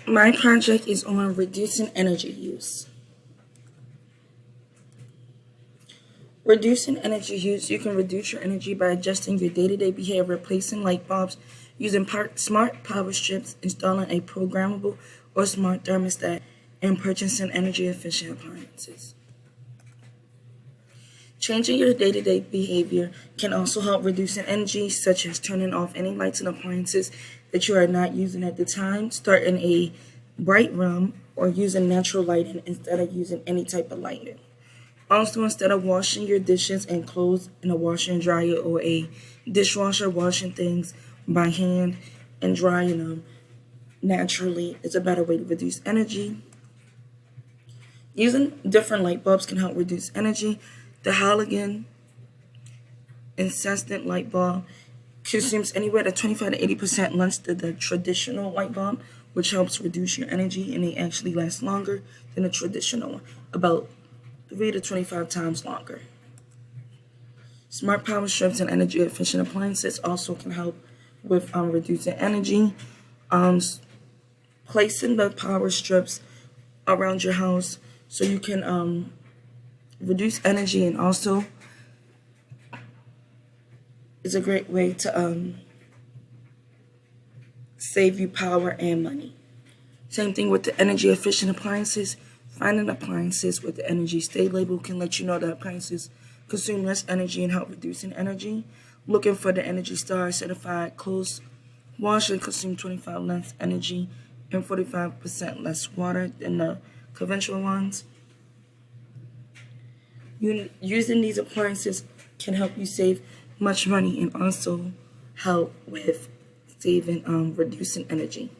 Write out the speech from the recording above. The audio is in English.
My project is on reducing energy use. Reducing energy use, you can reduce your energy by adjusting your day-to-day behavior, replacing light bulbs, using smart power strips, installing a programmable or smart thermostat, and purchasing energy-efficient appliances. Changing your day-to-day behavior can also help reducing energy, such as turning off any lights and appliances that you are not using at the time, starting a bright room, or using natural lighting instead of using any type of lighting. Also, instead of washing your dishes and clothes in a washer and dryer or a dishwasher, washing things by hand and drying them naturally is a better way to reduce energy. Using different light bulbs can help reduce energy. The halogen incandescent light bulb consumes anywhere to 25 to 80% less than the traditional light bulb, which helps reduce your energy, and they actually last longer than the traditional one, about 3 to 25 times longer. Smart power strips and energy efficient appliances also can help with reducing energy. Um, Placing the power strips around your house so you can reduce energy, and also is a great way to save you power and money. Same thing with the energy efficient appliances. Finding appliances with the Energy Stay label can let you know that appliances consume less energy and help reducing energy. Looking for the Energy Star certified clothes washer consume 25 less energy and 45% less water than the conventional ones. Using these appliances can help you save much money and also help with reducing energy.